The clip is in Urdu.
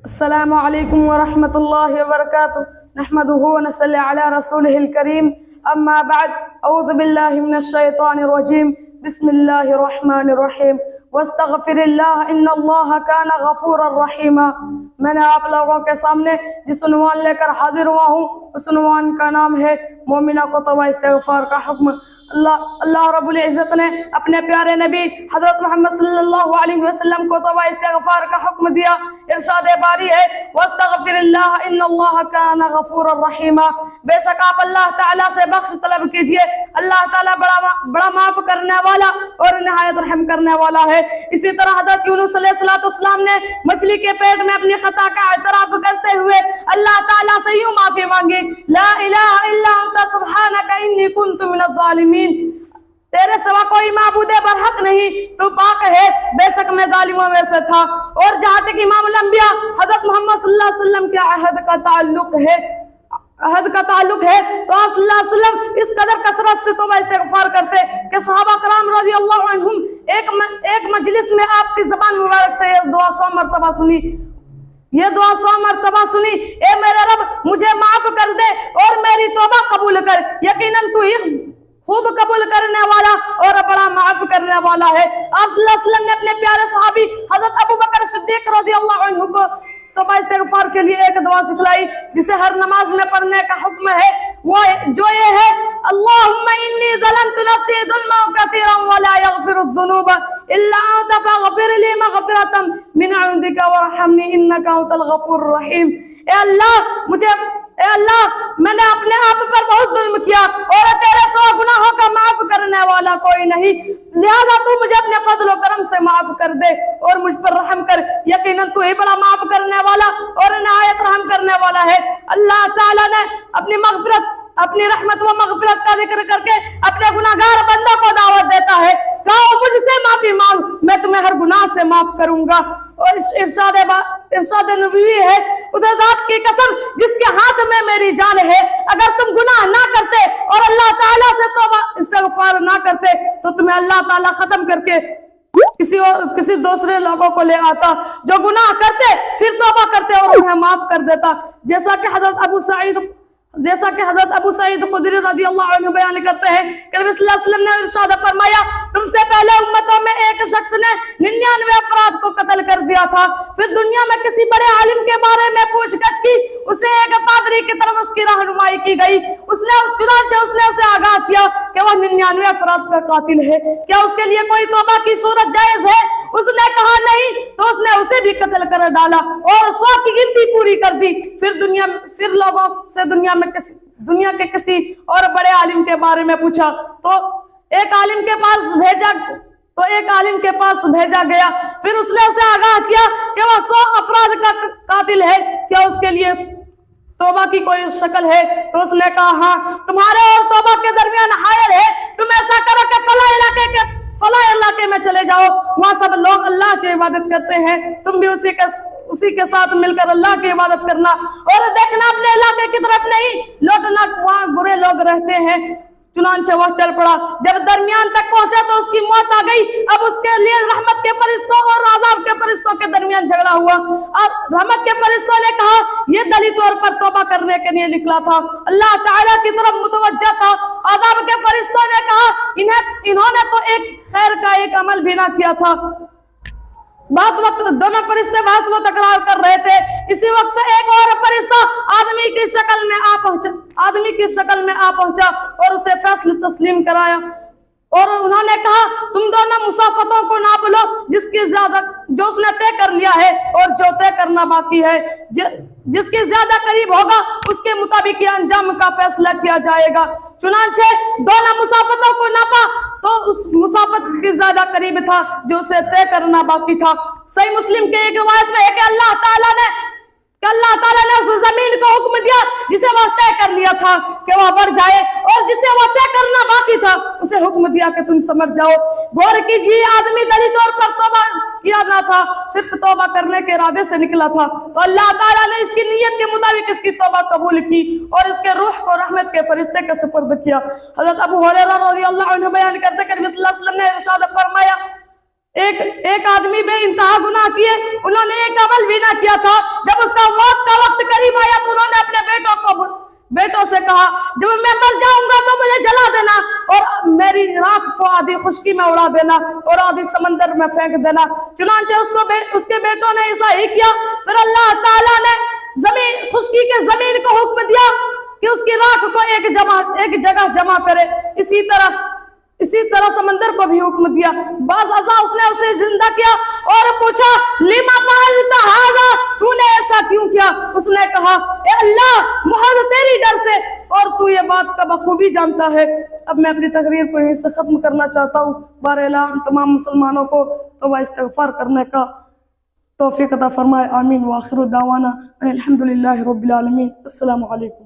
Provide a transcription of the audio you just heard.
السلام علیکم ورحمۃ اللہ وبرکاتہ نحمده ونصلی علی رسولہ الکریم اما بعد اعوذ باللہ من الشیطان الرجیم بسم اللہ الرحمن الرحیم واستغفر اللہ ان اللہ کان غفورا رحیما۔ میں نے آپ لوگوں کے سامنے جس عنوان لے کر حاضر ہوا ہوں اس عنوان کا نام ہے مومنہ کو توبہ استغفار کا حکم۔ اللہ رب العزت نے اپنے پیارے نبی حضرت محمد صلی اللہ علیہ وسلم کو توبہ استغفار کا حکم دیا۔ ارشاد باری ہے واستغفر اللہ ان اللہ کان غفورا رحیما، بے شک آپ اللہ تعالیٰ سے بخش طلب کیجئے، اللہ تعالیٰ بڑا معاف کرنے والا اور نہایت رحم کرنے والا ہے۔ اسی طرح حضرت یونس علیہ السلام نے مچھلی کے پیٹ میں اپنی خطا کا اعتراف کرتے ہوئے اللہ تعالیٰ سے یوں معافی مانگی، لا الہ الا انت سبحانک انی کنت من الظالمین، تیرے سوا کوئی معبود برحق نہیں، تو پاک ہے، بے شک میں ظالموں میں سے تھا۔ اور جہاں تک امام الانبیاء حضرت محمد صلی اللہ علیہ وسلم کے عہد کا تعلق ہے تو آپ صلی اللہ علیہ وسلم اس قدر کثرت سے توبہ استغفار کرتے کہ صحابہ کرام رضی اللہ عنہم ایک مجلس میں آپ کی زبان مبارک سے یہ دعا 100 مرتبہ سنی، اے میرے رب مجھے معاف کر دے اور میری توبہ قبول کر، یقیناً تو ہی خوب قبول کرنے والا اور بڑا معاف کرنے والا ہے۔ آپ صلی اللہ علیہ وسلم نے اپنے پیارے صحابی حضرت ابو بکر صدیق رضی اللہ عنہ کو توبہ استغفار کے لیے ایک دعا سکھلائی جسے ہر نماز میں پڑھنے کا حکم ہے، وہ جو یہ ہے اللہم انی ظلمت نفسی ظلما کثیرا ولا یغفر الذنوب الا انت فاغفر لی مغفرۃ من عندک وارحمنی انک انت الغفور الرحیم۔ اے اللہ میں نے اپنے آپ پر بہت ظلم کیا اور تیرے سوا گناہوں کا معاف کرنے والا کوئی نہیں، لہذا تو مجھے اپنے فضل و کرم سے معاف کر دے اور مجھ پر رحم کر، یقیناً تو ہی بڑا معاف کرنے والا اور نہایت رحم کرنے والا ہے۔ اللہ تعالیٰ نے اپنی رحمت و مغفرت کا ذکر کر کے اپنے گناہگار بندوں کو دعوت دیتا ہے، کہو مجھ سے معافی مانگ میں تمہیں ہر گناہ سے معاف کروں گا۔ اور ارشاد نبوی ہے ادھر ذات کی قسم جس کے ہاتھ میں میری جان ہے، اگر تم گناہ نہ کرتے اور اللہ تعالیٰ سے توبہ استغفار نہ کرتے تو تمہیں اللہ تعالیٰ ختم کر کے کسی دوسرے لوگوں کو لے آتا جو گناہ کرتے پھر توبہ کرتے اور انہیں معاف کر دیتا۔ جیسا کہ حضرت ابو سعید خدری رضی اللہ عنہ بیان کرتے ہیں کہ نبی صلی اللہ علیہ وسلم نے ارشاد فرمایا تم سے پہلے امتوں میں ایک شخص نے 99 افراد کو قتل کر دیا تھا، پھر دنیا میں کسی بڑے عالم کے بارے میں پوچھ گچھ کی، اسے ایک پادری کی طرف اس کی رہنمائی کی گئی، چنانچہ اس نے اسے آگاہ کیا کہ وہ 99 افراد کا قاتل ہے، کیا اس کے لیے کوئی توبہ کی صورت جائز ہے؟ اس نے کہا نہیں، تو اس نے اسے بھی قتل کر ڈالا اور 100 کی گنتی پوری کر دی۔ پھر لوگوں سے دنیا کے کسی اور بڑے عالم کے بارے میں پوچھا تو ایک عالم کے پاس بھیجا گیا، پھر اس نے اسے آگاہ کیا کہ وہ 100 افراد کا قاتل ہے، کیا اس کے لیے توبہ کی کوئی شکل ہے؟ تو اس نے کہا ہاں، تمہارے اور توبہ کے درمیان حائل ہے، تم ایسا کرو کہ فلاں علاقے میں چلے جاؤ، وہاں سب لوگ اللہ کی عبادت کرتے ہیں، تم بھی اسی کے ساتھ مل کر اللہ کی عبادت کرنا اور دیکھنا اپنے علاقے کی طرف نہیں لوٹنا، وہاں برے لوگ رہتے ہیں۔ چنانچہ وہ چل پڑا، جب درمیان تک پہنچا تو اس کی موت آ گئی۔ اب اس کے لیے رحمت کے فرشتوں اور عذاب کے فرشتوں کے درمیان جھگڑا ہوا۔ رحمت کے فرشتوں نے کہا یہ دلی طور پر توبہ کرنے کے لیے نکلا تھا، اللہ تعالیٰ کی طرف متوجہ تھا۔ عذاب کے فرشتوں نے کہا انہوں نے تو ایک خیر کا ایک عمل بھی نہ کیا تھا۔ دونوں فرشتے بحث و تکرار کر رہے تھے، اسی وقت ایک اور فرشتہ آدمی کی شکل میں آ پہنچا اور اسے فیصلہ تسلیم کرایا اور انہوں نے کہا تم دونوں مسافتوں کو ناپ لو جو اس نے طے کر لیا ہے اور جو طے کرنا باقی ہے، جس کے زیادہ قریب ہوگا اس کے مطابق یہ انجام کا فیصلہ کیا جائے گا۔ چنانچہ دونوں مسافتوں کو ناپا تو اس مسافت کے زیادہ قریب تھا جو اسے طے کرنا باقی تھا۔ صحیح مسلم کے ایک روایت میں ہے کہ اللہ تعالیٰ نے اس زمین کو حکم دیا جسے وہ طے کر لیا تھا کہ وہ بڑھ جائے، اور جسے وہ طے کرنا باقی تھا اسے حکم دیا کہ تم سمجھ جاؤ۔ غور کیجیے آدمی دلی طور پر توبہ کیا نہ تھا، صرف توبہ کرنے کے ارادے سے نکلا تھا، تو اللہ تعالیٰ نے اس کی نیت کے مطابق اس کی توبہ قبول کی اور اس کے روح کو رحمت کے فرشتے کے سپرد کیا۔ حضرت ابو ہریرہ رضی اللہ عنہ بیان کرتے کہ نبی صلی اللہ علیہ وسلم نے ارشاد فرمایا ایک آدمی بے انتہا گناہ کیے، انہوں نے ایک عمل بھی نہ کیا تھا، جب اس کا موت کا وقت قریب آیا تو انہوں نے اپنے بیٹوں سے کہا جب میں مر جاؤں گا تو مجھے جلا دینا اور میری راکھ کو آدھی خشکی میں اڑا دینا اور آدھی سمندر میں پھینک دینا۔ چنانچہ اس کے بیٹوں نے ایسا ہی کیا۔ پھر اللہ تعالیٰ نے خشکی کے زمین کو حکم دیا کہ اس کی راکھ کو ایک جگہ جمع کرے، اسی طرح سمندر کو بھی حکم دیا۔ بعض ازاں اس نے اسے زندہ کیا اور پوچھا لما فعلت ھذا، تو نے ایسا کیوں کیا؟ اس نے کہا اے اللہ محض تیری ڈر سے، اور تو یہ بات کا بخوبی جانتا ہے۔ اب میں اپنی تقریر کو یہیں سے ختم کرنا چاہتا ہوں۔ بہرحال تمام مسلمانوں کو توبہ استغفار کرنے کا توفیق عطا فرمائے، آمین۔ وآخر دعوانا الحمدللہ رب العالمین۔ السلام علیکم۔